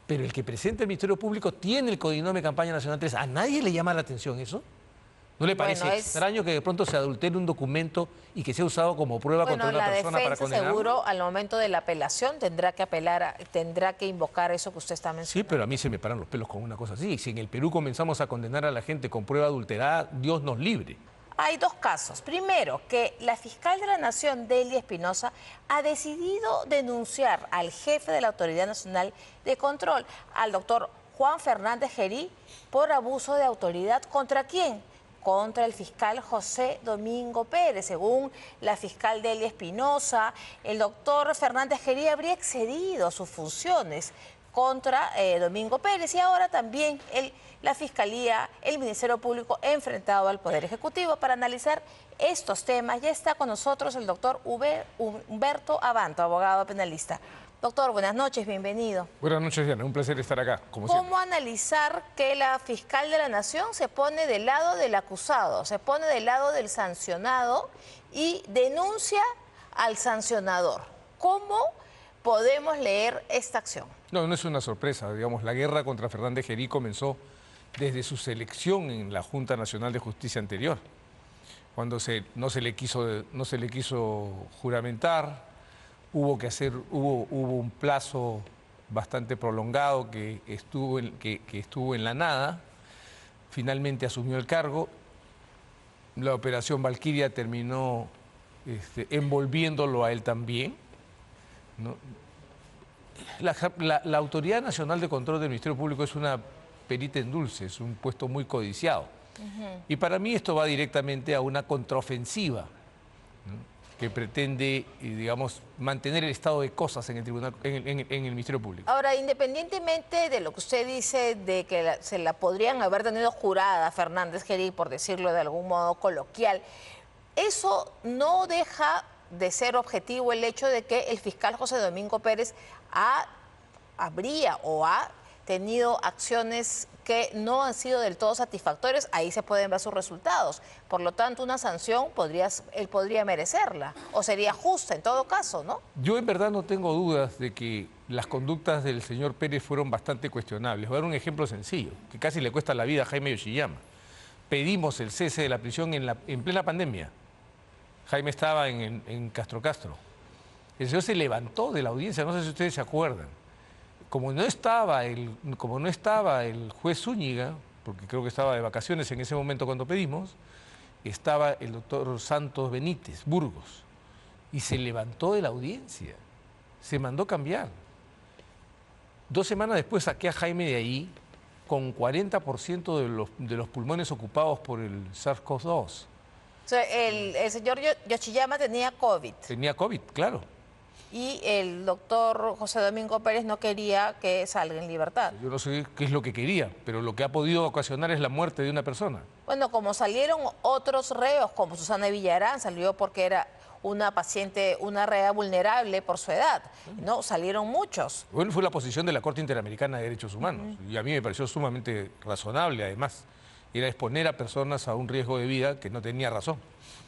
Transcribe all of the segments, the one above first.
Pero el que presenta el Ministerio Público tiene el codinome Campaña Nacional 3. ¿A nadie le llama la atención eso? ¿No le parece extraño que de pronto se adultere un documento y que sea usado como prueba contra una persona para condenarlo? La defensa seguro al momento de la apelación tendrá que apelar, tendrá que invocar eso que usted está mencionando. Sí, pero a mí se me paran los pelos con una cosa así. Si en el Perú comenzamos a condenar a la gente con prueba adulterada, Dios nos libre. Hay dos casos. Primero, que la fiscal de la Nación, Delia Espinosa, ha decidido denunciar al jefe de la Autoridad Nacional de Control, al doctor Juan Fernández Gerí, por abuso de autoridad. ¿Contra quién? Contra el fiscal José Domingo Pérez. Según la fiscal Delia Espinosa, el doctor Fernández Gerí habría excedido sus funciones contra Domingo Pérez, y ahora también la Fiscalía, el Ministerio Público enfrentado al Poder Ejecutivo. Para analizar estos temas ya está con nosotros el doctor Humberto Abanto, abogado penalista. Doctor, buenas noches, bienvenido. Buenas noches, Diana, un placer estar acá, como siempre. ¿Cómo analizar que la fiscal de la Nación se pone del lado del acusado, se pone del lado del sancionado y denuncia al sancionador? ¿Cómo podemos leer esta acción? No, no es una sorpresa. Digamos, la guerra contra Fernández Gerí comenzó desde su selección en la Junta Nacional de Justicia anterior, cuando no se le quiso juramentar, hubo un plazo bastante prolongado que estuvo en la nada. Finalmente asumió el cargo. La operación Valquiria terminó envolviéndolo a él también, ¿no? La Autoridad Nacional de Control del Ministerio Público es una perita en dulce, es un puesto muy codiciado. Y para mí esto va directamente a una contraofensiva, ¿no?, que pretende, digamos, mantener el estado de cosas en el tribunal, en el Ministerio Público. Ahora, independientemente de lo que usted dice de que se la podrían haber tenido jurada Fernández Gerí, por decirlo de algún modo coloquial, eso no deja de ser objetivo el hecho de que el fiscal José Domingo Pérez habría tenido acciones que no han sido del todo satisfactorias. Ahí se pueden ver sus resultados. Por lo tanto, una sanción él podría merecerla, o sería justa en todo caso, ¿no? Yo en verdad no tengo dudas de que las conductas del señor Pérez fueron bastante cuestionables. Voy a dar un ejemplo sencillo, que casi le cuesta la vida a Jaime Yoshiyama. Pedimos el cese de la prisión en plena pandemia. Jaime estaba en Castro. El señor se levantó de la audiencia, no sé si ustedes se acuerdan. Como no estaba el juez Zúñiga, porque creo que estaba de vacaciones en ese momento cuando pedimos, estaba el doctor Santos Benítez, Burgos, y se levantó de la audiencia, se mandó cambiar. 2 semanas después saqué a Jaime de ahí con 40% de los pulmones ocupados por el SARS-CoV-2. O sea, el señor Yoshiyama tenía COVID. Tenía COVID, claro. Y el doctor José Domingo Pérez no quería que salga en libertad. Yo no sé qué es lo que quería, pero lo que ha podido ocasionar es la muerte de una persona. Bueno, como salieron otros reos, como Susana Villarán, salió porque era una paciente, una rea vulnerable por su edad, ¿no? Salieron muchos. Bueno, fue la posición de la Corte Interamericana de Derechos Humanos, y a mí me pareció sumamente razonable, además. Era exponer a personas a un riesgo de vida que no tenía razón.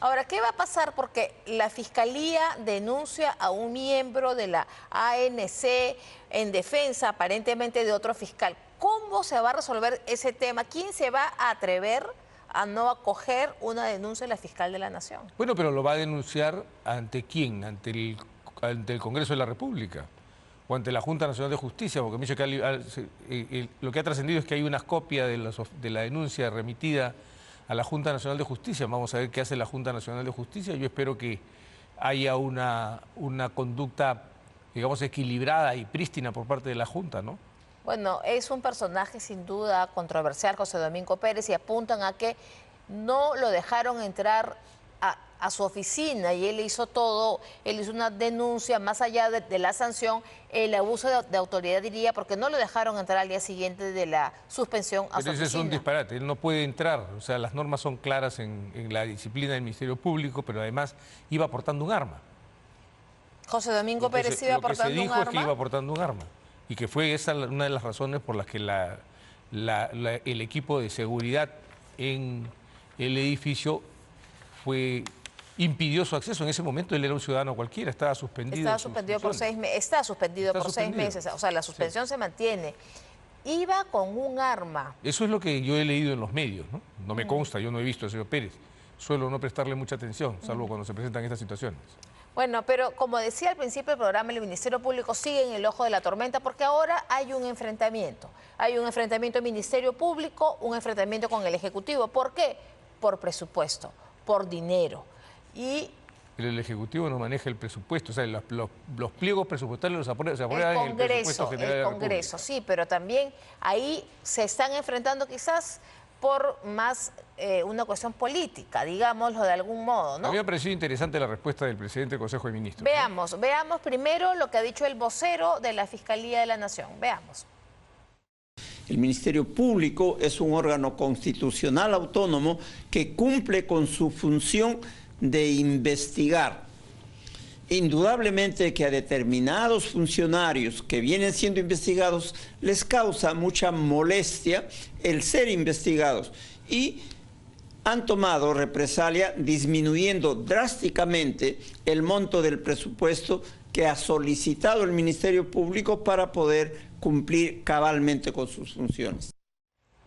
Ahora, ¿qué va a pasar? Porque la Fiscalía denuncia a un miembro de la ANC en defensa aparentemente de otro fiscal. ¿Cómo se va a resolver ese tema? ¿Quién se va a atrever a no acoger una denuncia de la fiscal de la Nación? Bueno, pero lo va a denunciar ¿ante quién? Ante el Congreso de la República o ante la Junta Nacional de Justicia, porque me dice que lo que ha trascendido es que hay unas copias de la denuncia remitida a la Junta Nacional de Justicia. Vamos a ver qué hace la Junta Nacional de Justicia. Yo espero que haya una conducta, digamos, equilibrada y prístina por parte de la Junta, ¿no? Bueno, es un personaje sin duda controversial, José Domingo Pérez, y apuntan a que no lo dejaron entrar a su oficina y él hizo todo, él hizo una denuncia más allá de la sanción, el abuso de autoridad, diría, porque no lo dejaron entrar al día siguiente de la suspensión a su oficina. Pero ese es un disparate, él no puede entrar, o sea, las normas son claras en la disciplina del Ministerio Público, pero además iba portando un arma. José Domingo Pérez iba portando un arma. Lo que se dijo es que iba portando un arma, y que fue esa una de las razones por las que el equipo de seguridad en el edificio fue impidió su acceso. En ese momento él era un ciudadano cualquiera, estaba suspendido. Estaba suspendido por 6 meses. Está suspendido por 6 meses. O sea, la suspensión se mantiene. Iba con un arma. Eso es lo que yo he leído en los medios, ¿no? No me consta, yo no he visto al señor Pérez. Suelo no prestarle mucha atención, salvo cuando se presentan estas situaciones. Bueno, pero como decía al principio del programa, el Ministerio Público sigue en el ojo de la tormenta porque ahora hay un enfrentamiento. Hay un enfrentamiento del Ministerio Público, un enfrentamiento con el Ejecutivo. ¿Por qué? Por presupuesto, por dinero. Pero el Ejecutivo no maneja el presupuesto, o sea, los pliegos presupuestarios se aprueban en el presupuesto general de la República. El Congreso, sí, pero también ahí se están enfrentando quizás por más una cuestión política, digámoslo de algún modo, ¿no? A mí me ha parecido interesante la respuesta del presidente del Consejo de Ministros. Veamos primero lo que ha dicho el vocero de la Fiscalía de la Nación. Veamos. El Ministerio Público es un órgano constitucional autónomo que cumple con su función de investigar. Indudablemente que a determinados funcionarios que vienen siendo investigados les causa mucha molestia el ser investigados y han tomado represalia disminuyendo drásticamente el monto del presupuesto que ha solicitado el Ministerio Público para poder cumplir cabalmente con sus funciones.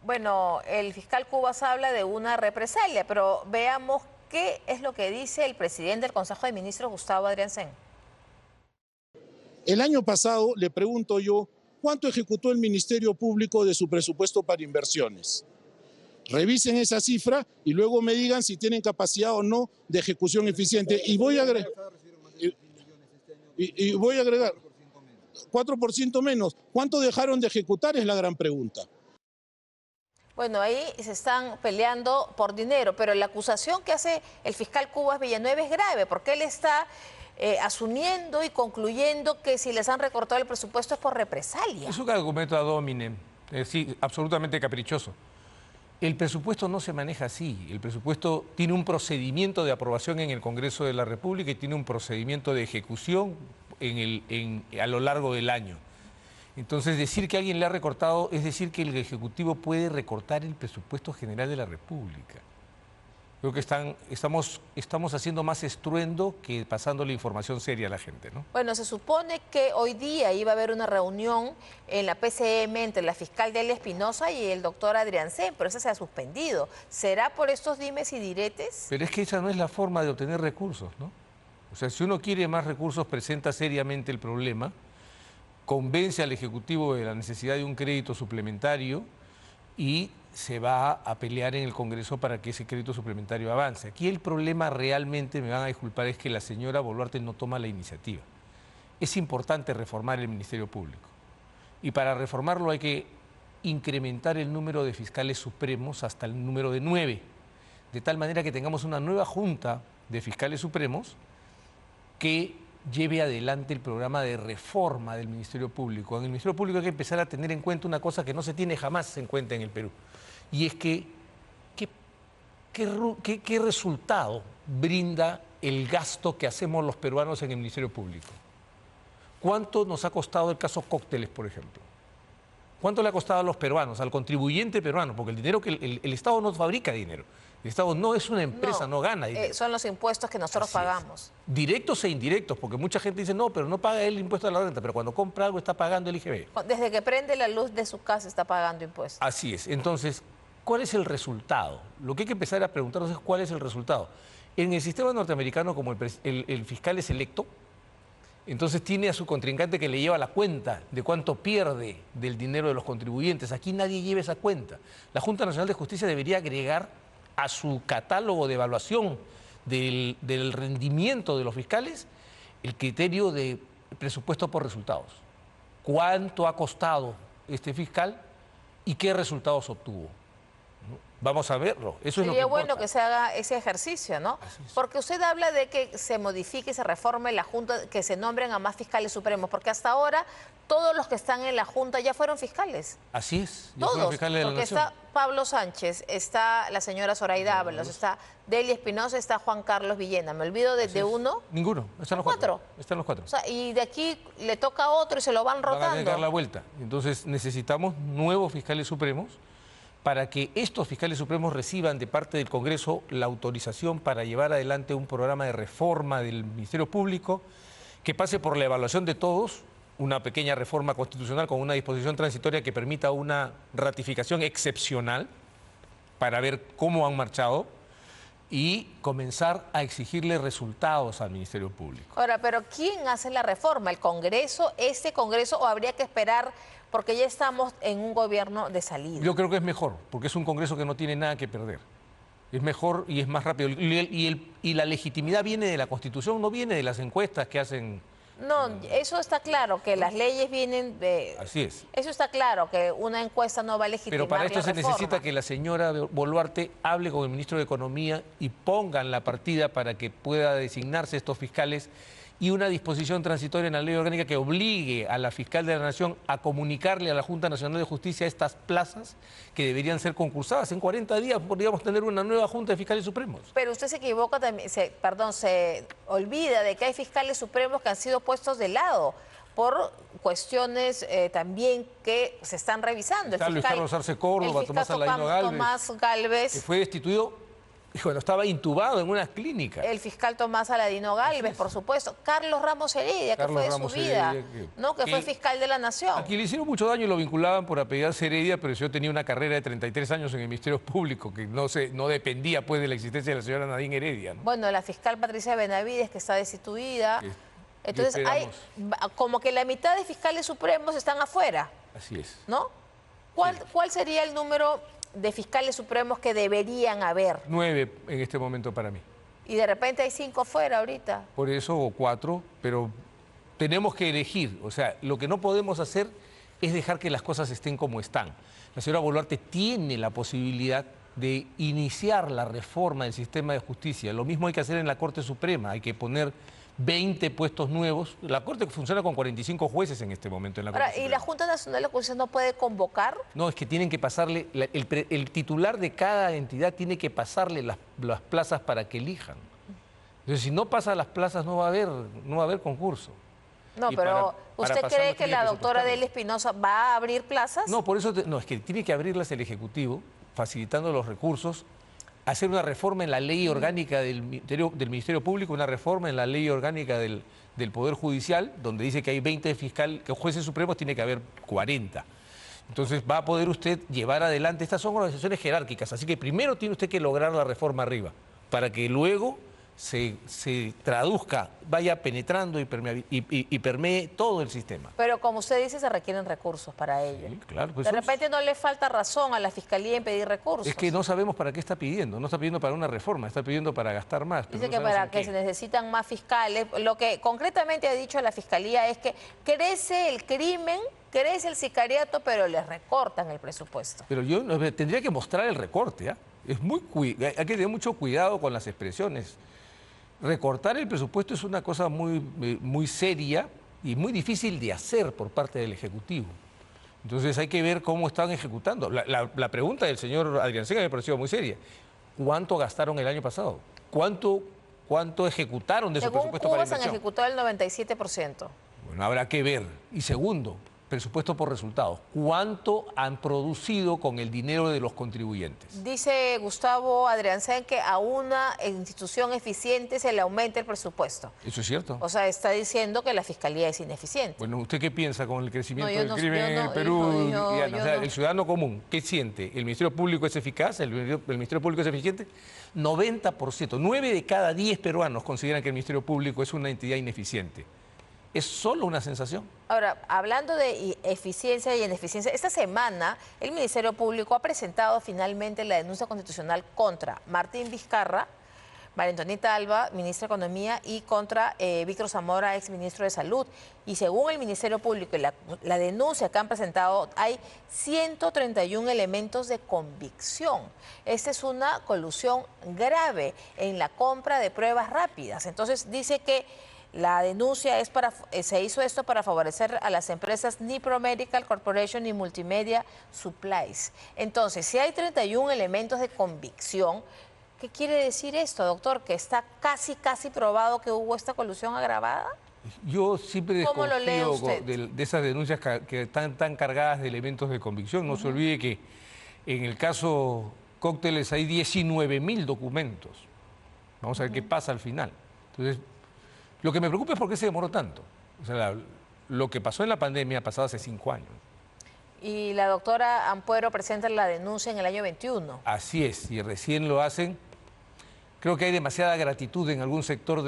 Bueno, el fiscal Cubas habla de una represalia, pero veamos qué es lo que dice el presidente del Consejo de Ministros, Gustavo Adriancén. El año pasado, le pregunto yo, ¿cuánto ejecutó el Ministerio Público de su presupuesto para inversiones? Revisen esa cifra y luego me digan si tienen capacidad o no de ejecución eficiente. Y voy a agregar 4% menos. ¿Cuánto dejaron de ejecutar? Es la gran pregunta. Bueno, ahí se están peleando por dinero, pero la acusación que hace el fiscal Cubas Villanueva es grave, porque él está asumiendo y concluyendo que si les han recortado el presupuesto es por represalia. Es un argumento ad hominem, es decir, absolutamente caprichoso. El presupuesto no se maneja así. El presupuesto tiene un procedimiento de aprobación en el Congreso de la República y tiene un procedimiento de ejecución a lo largo del año. Entonces, decir que alguien le ha recortado es decir que el Ejecutivo puede recortar el presupuesto general de la República. Creo que estamos haciendo más estruendo que pasando la información seria a la gente, ¿no? Bueno, se supone que hoy día iba a haber una reunión en la PCM entre la fiscal Delia Espinosa y el doctor Adriancén, pero esa se ha suspendido. ¿Será por estos dimes y diretes? Pero es que esa no es la forma de obtener recursos, ¿no? O sea, si uno quiere más recursos, presenta seriamente el problema, convence al Ejecutivo de la necesidad de un crédito suplementario y se va a pelear en el Congreso para que ese crédito suplementario avance. Aquí el problema realmente, me van a disculpar, es que la señora Boluarte no toma la iniciativa. Es importante reformar el Ministerio Público y para reformarlo hay que incrementar el número de fiscales supremos hasta el número de 9, de tal manera que tengamos una nueva junta de fiscales supremos que lleve adelante el programa de reforma del Ministerio Público. En el Ministerio Público hay que empezar a tener en cuenta una cosa que no se tiene jamás en cuenta en el Perú, y es que ¿qué resultado brinda el gasto que hacemos los peruanos en el Ministerio Público? ¿Cuánto nos ha costado el caso Cócteles, por ejemplo? ¿Cuánto le ha costado a los peruanos, al contribuyente peruano? Porque el dinero que el Estado no fabrica dinero. El Estado no es una empresa, no gana dinero. Son los impuestos que nosotros pagamos. Directos e indirectos, porque mucha gente dice, no, pero no paga el impuesto a la renta, pero cuando compra algo está pagando el IGB. Desde que prende la luz de su casa está pagando impuestos. Así es. Entonces, ¿cuál es el resultado? Lo que hay que empezar a preguntarnos es cuál es el resultado. En el sistema norteamericano, como el fiscal es electo, entonces tiene a su contrincante que le lleva la cuenta de cuánto pierde del dinero de los contribuyentes. Aquí nadie lleva esa cuenta. La Junta Nacional de Justicia debería agregar a su catálogo de evaluación del rendimiento de los fiscales el criterio de presupuesto por resultados. ¿Cuánto ha costado este fiscal y qué resultados obtuvo? Vamos a verlo. Eso es lo que importa. Sería bueno que se haga ese ejercicio, ¿no? Porque usted habla de que se modifique y se reforme la Junta, que se nombren a más fiscales supremos, porque hasta ahora todos los que están en la Junta ya fueron fiscales. Así es. Todos, fiscales de la porque Nación. está Pablo Sánchez, está la señora Zoraida Ábalos, está Delia Espinosa, está Juan Carlos Villena. ¿Me olvido de uno? Ninguno. Están los cuatro. Están los cuatro. O sea, y de aquí le toca a otro y se lo van rotando. Van a tener que dar la vuelta. Entonces necesitamos nuevos fiscales supremos para que estos fiscales supremos reciban de parte del Congreso la autorización para llevar adelante un programa de reforma del Ministerio Público que pase por la evaluación de todos, una pequeña reforma constitucional con una disposición transitoria que permita una ratificación excepcional para ver cómo han marchado y comenzar a exigirle resultados al Ministerio Público. Ahora, pero ¿quién hace la reforma? ¿El Congreso, este Congreso, o habría que esperar porque ya estamos en un gobierno de salida? Yo creo que es mejor, porque es un Congreso que no tiene nada que perder. Es mejor y es más rápido. Y la legitimidad viene de la Constitución, no viene de las encuestas que hacen. No, eso está claro, que las leyes vienen de... Así es. Eso está claro, que una encuesta no va a legitimar. Pero para esto la se reforma. necesita que la señora Boluarte hable con el ministro de Economía y pongan la partida para que pueda designarse estos fiscales y una disposición transitoria en la ley orgánica que obligue a la fiscal de la Nación a comunicarle a la Junta Nacional de Justicia estas plazas que deberían ser concursadas. En 40 días podríamos tener una nueva Junta de Fiscales Supremos. Pero usted se equivoca también, se olvida de que hay fiscales supremos que han sido puestos de lado por cuestiones también que se están revisando. Está Luis Carlos Arce Córdoba, Tomás Aladino Gálvez, que fue destituido cuando estaba intubado en unas clínicas. El fiscal Tomás Aladino Gálvez, por supuesto. Carlos Ramos Heredia, que fue de su vida, que fue fiscal de la Nación. Aquí le hicieron mucho daño y lo vinculaban por apellidarse Heredia, pero yo tenía una carrera de 33 años en el Ministerio Público, que no dependía pues de la existencia de la señora Nadine Heredia, ¿no? Bueno, la fiscal Patricia Benavides, que está destituida. Entonces hay como que la mitad de fiscales supremos están afuera. Así es. ¿No? ¿Cuál sería el número de fiscales supremos que deberían haber? 9 en este momento para mí. Y de repente hay 5 fuera ahorita. Por eso, o 4, pero tenemos que elegir. O sea, lo que no podemos hacer es dejar que las cosas estén como están. La señora Boluarte tiene la posibilidad de iniciar la reforma del sistema de justicia. Lo mismo hay que hacer en la Corte Suprema. Hay que poner 20 puestos nuevos. La Corte funciona con 45 jueces en este momento en la Corte Suprema. ¿Y la Junta Nacional de Justicia no puede convocar? No, es que tienen que pasarle, el titular de cada entidad tiene que pasarle las plazas para que elijan. Entonces, si no pasa las plazas, no va a haber concurso. No, pero ¿usted cree que la doctora Delia Espinosa va a abrir plazas? No, por eso, no, es que tiene que abrirlas el Ejecutivo, facilitando los recursos, hacer una reforma en la ley orgánica del Ministerio Público, una reforma en la ley orgánica del Poder Judicial, donde dice que hay 20 fiscales, que jueces supremos tiene que haber 40. Entonces va a poder usted llevar adelante, estas son organizaciones jerárquicas, así que primero tiene usted que lograr la reforma arriba, para que luego se traduzca, vaya penetrando y permee todo el sistema. Pero como usted dice, se requieren recursos para ello. Sí, claro, pues de repente no le falta razón a la Fiscalía en pedir recursos. Es que no sabemos para qué está pidiendo, no está pidiendo para una reforma, está pidiendo para gastar más. Dice que para que se necesitan más fiscales. Lo que concretamente ha dicho la Fiscalía es que crece el crimen, crece el sicariato, pero les recortan el presupuesto. Pero yo tendría que mostrar el recorte, ¿eh? Hay que tener mucho cuidado con las expresiones. Recortar el presupuesto es una cosa muy seria y muy difícil de hacer por parte del Ejecutivo. Entonces hay que ver cómo están ejecutando. La pregunta del señor Adrián Sega me pareció muy seria. ¿Cuánto gastaron el año pasado? ¿Cuánto ejecutaron de su presupuesto para inversión? Según Cuba se han ejecutado el 97%. Bueno, habrá que ver. Y segundo, presupuesto por resultados. ¿Cuánto han producido con el dinero de los contribuyentes? Dice Gustavo Adriansen que a una institución eficiente se le aumenta el presupuesto. ¿Eso es cierto? O sea, está diciendo que la Fiscalía es ineficiente. Bueno, ¿usted qué piensa con el crecimiento del crimen en el Perú? El ciudadano común, ¿qué siente? ¿El Ministerio Público es eficaz? ¿El Ministerio Público es eficiente? 90%, 9 de cada 10 peruanos consideran que el Ministerio Público es una entidad ineficiente. Es solo una sensación. Ahora, hablando de eficiencia y ineficiencia, esta semana el Ministerio Público ha presentado finalmente la denuncia constitucional contra Martín Vizcarra, María Antonieta Alba, ministra de Economía, y contra Víctor Zamora, exministro de Salud. Y según el Ministerio Público y la denuncia que han presentado, hay 131 elementos de convicción. Esta es una colusión grave en la compra de pruebas rápidas. Entonces dice que la denuncia se hizo esto para favorecer a las empresas Nipro Medical Corporation y Multimedia Supplies. Entonces, si hay 31 elementos de convicción, ¿qué quiere decir esto, doctor? ¿Que está casi probado que hubo esta colusión agravada? Yo siempre desconfío de esas denuncias que están tan cargadas de elementos de convicción. No se olvide que En el caso Cócteles hay 19.000 documentos. Vamos a ver qué pasa al final. Entonces, lo que me preocupa es por qué se demoró tanto. O sea, lo que pasó en la pandemia ha pasado hace 5 años. Y la doctora Ampuero presenta la denuncia en el año 21. Así es, y recién lo hacen. Creo que hay demasiada gratitud en algún sector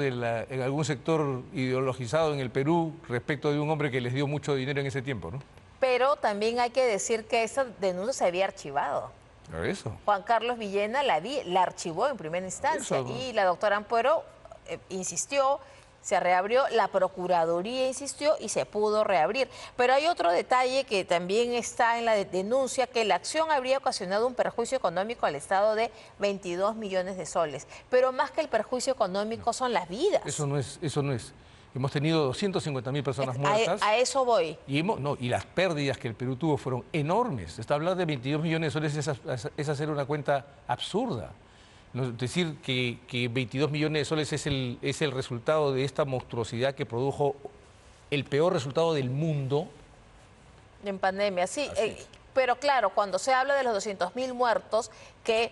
ideologizado en el Perú respecto de un hombre que les dio mucho dinero en ese tiempo, ¿no? Pero también hay que decir que esa denuncia se había archivado. Por eso. Juan Carlos Villena la archivó en primera instancia Eso, ¿no? y la doctora Ampuero insistió, se reabrió, la Procuraduría insistió y se pudo reabrir. Pero hay otro detalle que también está en la denuncia, que la acción habría ocasionado un perjuicio económico al Estado de 22 millones de soles. Pero más que el perjuicio económico son las vidas. Eso no es. Hemos tenido 250.000 personas muertas. A eso voy. Y las pérdidas que el Perú tuvo fueron enormes. Hablar de 22 millones de soles es hacer una cuenta absurda. Decir que 22 millones de soles es el resultado de esta monstruosidad que produjo el peor resultado del mundo. En pandemia, sí. Pero claro, cuando se habla de los 200.000 muertos, que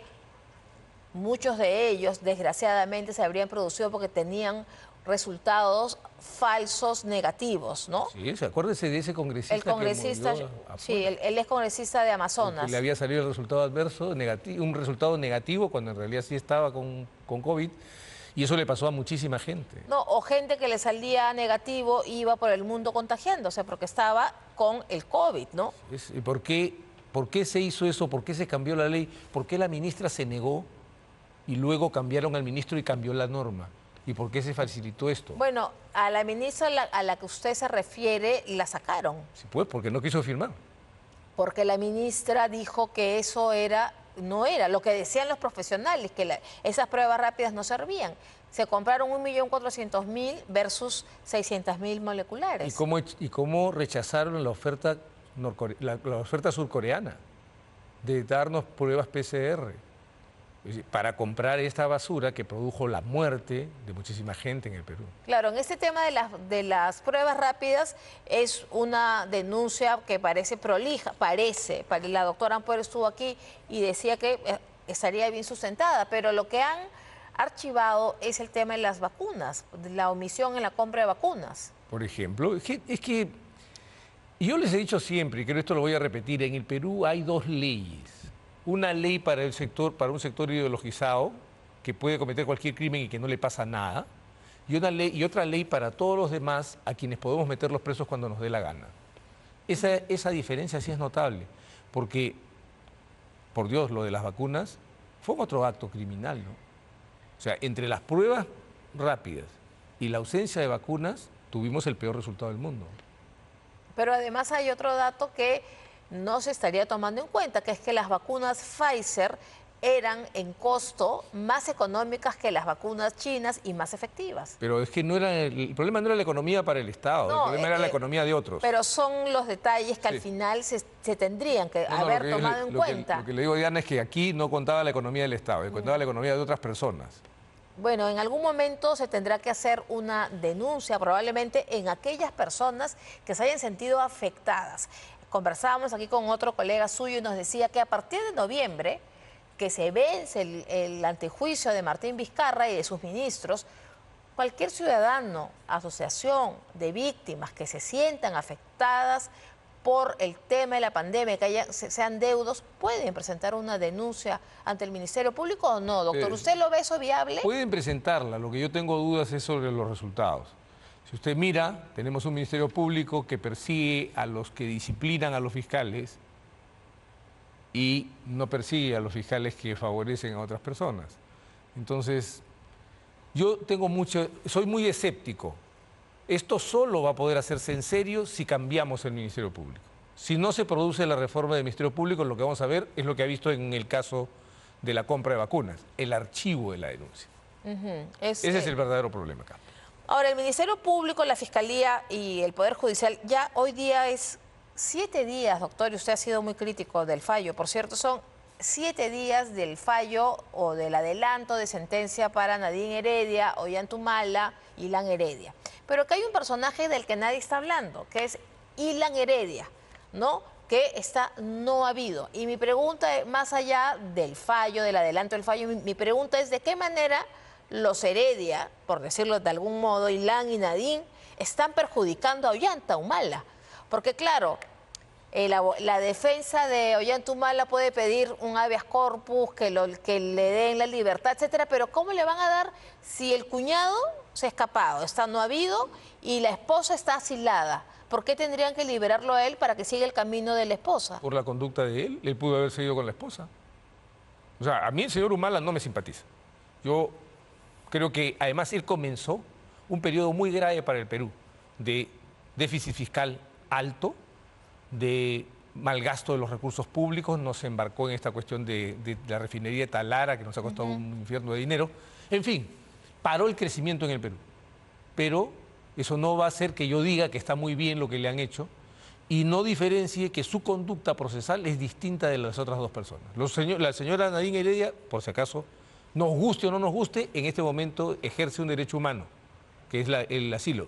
muchos de ellos desgraciadamente se habrían producido porque tenían resultados falsos negativos, ¿no? Sí, acuérdese de ese congresista. El congresista, sí, él es congresista de Amazonas. Le había salido el resultado adverso, un resultado negativo, cuando en realidad sí estaba con COVID, y eso le pasó a muchísima gente. No, o gente que le salía negativo iba por el mundo contagiándose porque estaba con el COVID, ¿no? ¿Y por qué se hizo eso? ¿Por qué se cambió la ley? ¿Por qué la ministra se negó y luego cambiaron al ministro y cambió la norma? ¿Y por qué se facilitó esto? Bueno, a la ministra a la que usted se refiere la sacaron. Sí, pues, porque no quiso firmar. Porque la ministra dijo que eso no era lo que decían los profesionales, que esas pruebas rápidas no servían. Se compraron 1.400.000 versus 600.000 moleculares. ¿Y cómo rechazaron la oferta surcoreana de darnos pruebas PCR? Para comprar esta basura que produjo la muerte de muchísima gente en el Perú. Claro, en este tema de las pruebas rápidas es una denuncia que parece prolija, la doctora Ampuero estuvo aquí y decía que estaría bien sustentada, pero lo que han archivado es el tema de las vacunas, de la omisión en la compra de vacunas. Por ejemplo, es que yo les he dicho siempre, y creo que esto lo voy a repetir, en el Perú hay 2 leyes. Una ley para un sector ideologizado que puede cometer cualquier crimen y que no le pasa nada, y otra ley para todos los demás a quienes podemos meterlos presos cuando nos dé la gana. Esa diferencia sí es notable, porque, por Dios, lo de las vacunas fue otro acto criminal, ¿no? O sea, entre las pruebas rápidas y la ausencia de vacunas, tuvimos el peor resultado del mundo. Pero además hay otro dato que no se estaría tomando en cuenta, que es que las vacunas Pfizer eran en costo más económicas que las vacunas chinas y más efectivas. Pero es que el problema no era la economía para el Estado, el problema era la economía de otros. Pero son los detalles que al final se tendrían que haber tomado en cuenta. Lo que le digo, Diana, es que aquí no contaba la economía del Estado, contaba la economía de otras personas. Bueno, en algún momento se tendrá que hacer una denuncia, probablemente en aquellas personas que se hayan sentido afectadas. Conversábamos aquí con otro colega suyo y nos decía que a partir de noviembre, que se vence el antejuicio de Martín Vizcarra y de sus ministros, cualquier ciudadano, asociación de víctimas que se sientan afectadas por el tema de la pandemia, que sean deudos, ¿pueden presentar una denuncia ante el Ministerio Público o no, doctor? ¿Usted lo ve eso viable? Pueden presentarla, lo que yo tengo dudas es sobre los resultados. Si usted mira, tenemos un Ministerio Público que persigue a los que disciplinan a los fiscales y no persigue a los fiscales que favorecen a otras personas. Entonces, soy muy escéptico. Esto solo va a poder hacerse en serio si cambiamos el Ministerio Público. Si no se produce la reforma del Ministerio Público, lo que vamos a ver es lo que ha visto en el caso de la compra de vacunas, el archivo de la denuncia. Ese es el verdadero problema acá. Ahora, el Ministerio Público, la Fiscalía y el Poder Judicial, ya hoy día es 7 días, doctor, y usted ha sido muy crítico del fallo. Por cierto, son 7 días del fallo o del adelanto de sentencia para Nadine Heredia, Ollantumala, Ilan Heredia. Pero que hay un personaje del que nadie está hablando, que es Ilan Heredia, ¿no? que esta no ha habido. Y mi pregunta es, más allá del fallo, del adelanto del fallo, mi pregunta es de qué manera los Heredia, por decirlo de algún modo, Ilan y Nadine, están perjudicando a Ollanta Humala. Porque claro, la defensa de Ollanta Humala puede pedir un habeas corpus, que le den la libertad, etcétera, pero ¿cómo le van a dar si el cuñado se ha escapado, no ha habido, y la esposa está asilada? ¿Por qué tendrían que liberarlo a él para que siga el camino de la esposa? Por la conducta de él, él pudo haber seguido con la esposa. O sea, a mí el señor Humala no me simpatiza. Yo creo que además él comenzó un periodo muy grave para el Perú, de déficit fiscal alto, de malgasto de los recursos públicos, nos embarcó en esta cuestión de la refinería de Talara, que nos ha costado un infierno de dinero. En fin, paró el crecimiento en el Perú. Pero eso no va a hacer que yo diga que está muy bien lo que le han hecho y no diferencie que su conducta procesal es distinta de las otras dos personas. La señora Nadine Heredia, por si acaso, nos guste o no nos guste, en este momento ejerce un derecho humano, que es el asilo.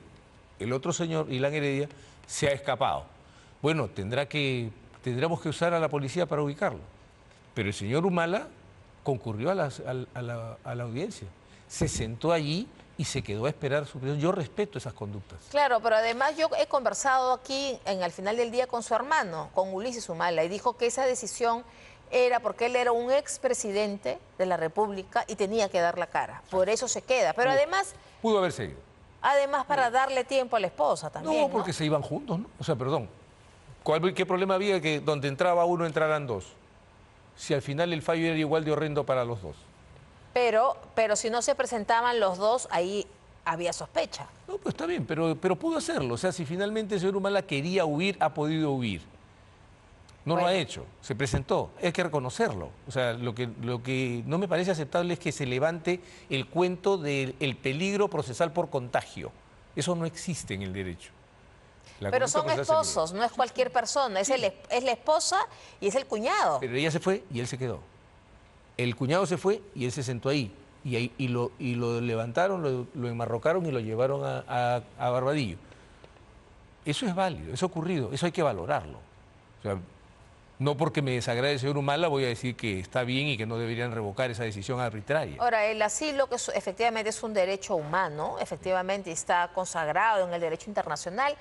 El otro señor, Ilan Heredia, se ha escapado. Bueno, tendremos que usar a la policía para ubicarlo. Pero el señor Humala concurrió a la audiencia, se sentó allí y se quedó a esperar su prisión. Yo respeto esas conductas. Claro, pero además yo he conversado aquí al final del día con su hermano, con Ulises Humala, y dijo que esa decisión era porque él era un expresidente de la República y tenía que dar la cara. Por eso se queda. Pero además... Pudo haber seguido. Además para darle tiempo a la esposa también, No, porque se iban juntos, ¿no? O sea, perdón. ¿Qué problema había que donde entraba uno entraran dos? Si al final el fallo era igual de horrendo para los dos. Pero si no se presentaban los dos, ahí había sospecha. No, pues está bien, pero pudo hacerlo. O sea, si finalmente el señor Humala quería huir, ha podido huir. No lo ha hecho, se presentó, hay que reconocerlo. O sea, lo que no me parece aceptable es que se levante el cuento del peligro procesal por contagio. Eso no existe en el derecho. Pero son esposos, no es cualquier persona, es la esposa y es el cuñado. Pero ella se fue y él se quedó. El cuñado se fue y él se sentó ahí. Y lo levantaron, lo enmarrocaron y lo llevaron a Barbadillo. Eso es válido, eso ha ocurrido, eso hay que valorarlo. O sea, no porque me desagrade el señor Humala voy a decir que está bien y que no deberían revocar esa decisión arbitraria. Ahora, el asilo, que efectivamente es un derecho humano, efectivamente está consagrado en el derecho internacional,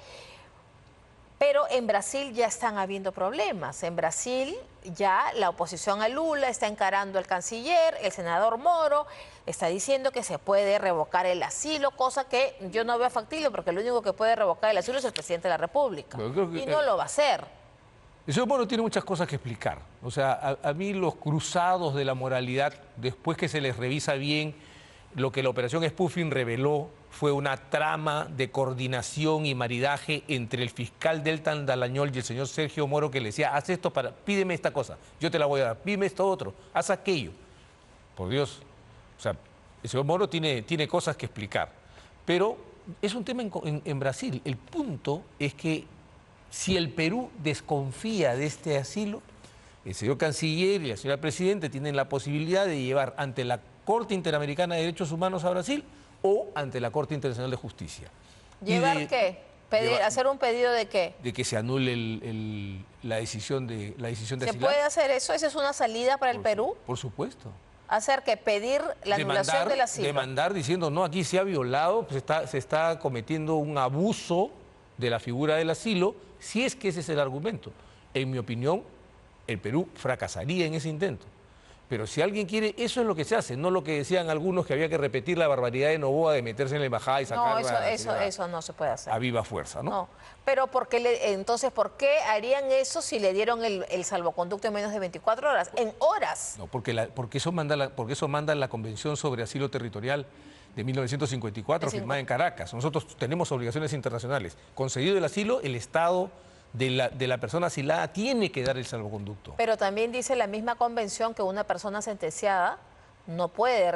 pero en Brasil ya están habiendo problemas. En Brasil ya la oposición a Lula está encarando al canciller, el senador Moro está diciendo que se puede revocar el asilo, cosa que yo no veo factible porque el único que puede revocar el asilo es el presidente de la República. Y no lo va a hacer. El señor Moro tiene muchas cosas que explicar. O sea, a mí los cruzados de la moralidad, después que se les revisa bien, lo que la operación Spoofing reveló fue una trama de coordinación y maridaje entre el fiscal Deltan Dallagnol y el señor Sergio Moro, que le decía, haz esto, pídeme esta cosa, yo te la voy a dar, pídeme esto otro, haz aquello. Por Dios, o sea, el señor Moro tiene cosas que explicar. Pero es un tema en Brasil. El punto es que si el Perú desconfía de este asilo, el señor canciller y la señora presidenta tienen la posibilidad de llevar ante la Corte Interamericana de Derechos Humanos a Brasil o ante la Corte Internacional de Justicia. ¿Llevar qué? ¿Hacer un pedido de qué? De que se anule la decisión de asilar. ¿Se puede hacer eso? ¿Esa es una salida para el Perú? Por supuesto. ¿Hacer que pedir la anulación del asilo? Demandar diciendo, no, aquí se ha violado, pues se está cometiendo un abuso de la figura del asilo, si es que ese es el argumento. En mi opinión, el Perú fracasaría en ese intento. Pero si alguien quiere, eso es lo que se hace, no lo que decían algunos que había que repetir la barbaridad de Noboa de meterse en la embajada y sacarla. No, eso no se puede hacer. A viva fuerza, ¿no? No, pero entonces, ¿por qué harían eso si le dieron el salvoconducto en menos de 24 horas? En horas. No, porque eso manda la Convención sobre Asilo Territorial de 1954, firmada en Caracas. Nosotros tenemos obligaciones internacionales. Concedido el asilo, el Estado de la persona asilada tiene que dar el salvoconducto. Pero también dice la misma convención que una persona sentenciada no puede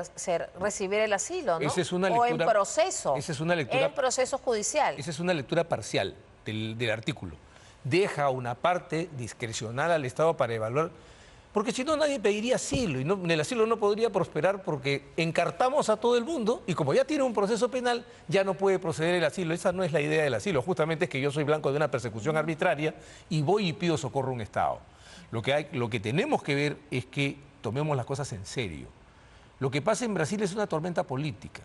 recibir el asilo, ¿no? Esa es una lectura, o en proceso. Esa es una lectura, en proceso judicial. Esa es una lectura parcial del artículo. Deja una parte discrecional al Estado para evaluar. Porque si no, nadie pediría asilo y el asilo no podría prosperar porque encartamos a todo el mundo y como ya tiene un proceso penal, ya no puede proceder el asilo. Esa no es la idea del asilo. Justamente es que yo soy blanco de una persecución arbitraria y voy y pido socorro a un Estado. Lo que tenemos que ver es que tomemos las cosas en serio. Lo que pasa en Brasil es una tormenta política.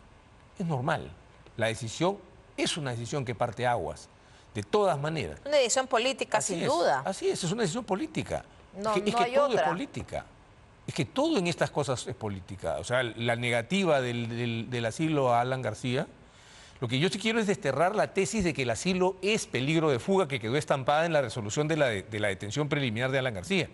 Es normal. La decisión es una decisión que parte aguas, de todas maneras. Una decisión política, sin duda. Así es una decisión política. No, es que no hay todo otra. es política. Es que todo en estas cosas es política. O sea, la negativa del asilo a Alan García, lo que yo sí quiero es desterrar la tesis de que el asilo es peligro de fuga que quedó estampada en la resolución de la detención preliminar de Alan García.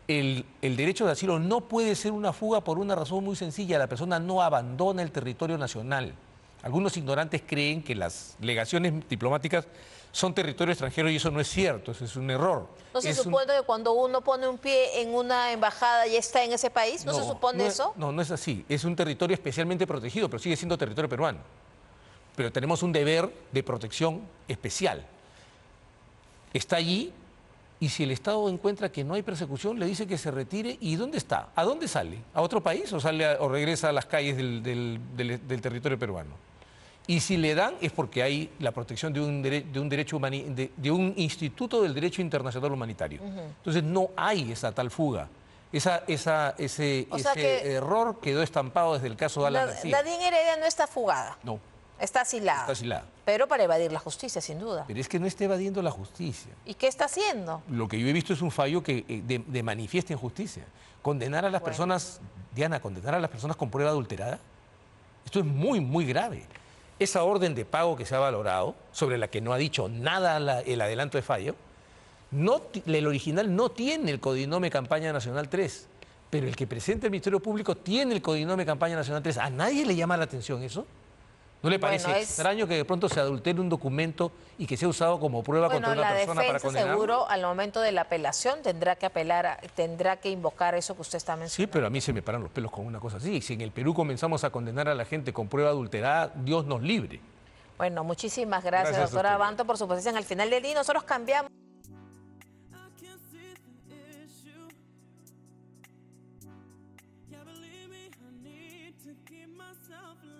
El derecho de asilo no puede ser una fuga por una razón muy sencilla. La persona no abandona el territorio nacional. Algunos ignorantes creen que las legaciones diplomáticas son territorio extranjero y eso no es cierto, eso es un error. ¿No se supone que cuando uno pone un pie en una embajada ya está en ese país? ¿No se supone eso? No es así. Es un territorio especialmente protegido, pero sigue siendo territorio peruano. Pero tenemos un deber de protección especial. Está allí y si el Estado encuentra que no hay persecución, le dice que se retire. ¿Y dónde está? ¿A dónde sale? ¿A otro país o o regresa a las calles del territorio peruano? Y si le dan es porque hay la protección de un instituto del derecho internacional humanitario. Entonces no hay esa tal fuga. Ese error quedó estampado desde el caso de Alan García. Nadine Heredia no está fugada. No. Está asilada. Está asilada. Pero para evadir la justicia, sin duda. Pero es que no está evadiendo la justicia. ¿Y qué está haciendo? Lo que yo he visto es un fallo de manifiesta injusticia. Condenar a las personas, Diana, condenar a las personas con prueba adulterada, esto es muy, muy grave. Esa orden de pago que se ha valorado, sobre la que no ha dicho nada el adelanto de fallo, el original no tiene el codinome Campaña Nacional 3, pero el que presenta el Ministerio Público tiene el codinome Campaña Nacional 3. ¿A nadie le llama la atención eso? ¿No le parece extraño que de pronto se adultere un documento y que sea usado como prueba contra una persona para condenar? Seguro, al momento de la apelación tendrá que invocar eso que usted está mencionando. Sí, pero a mí se me paran los pelos con una cosa así. Si en el Perú comenzamos a condenar a la gente con prueba adulterada, Dios nos libre. Bueno, muchísimas gracias doctora Abanto, por su posición. Al final del día nosotros cambiamos. Yeah, believe me, I need to keep myself alive.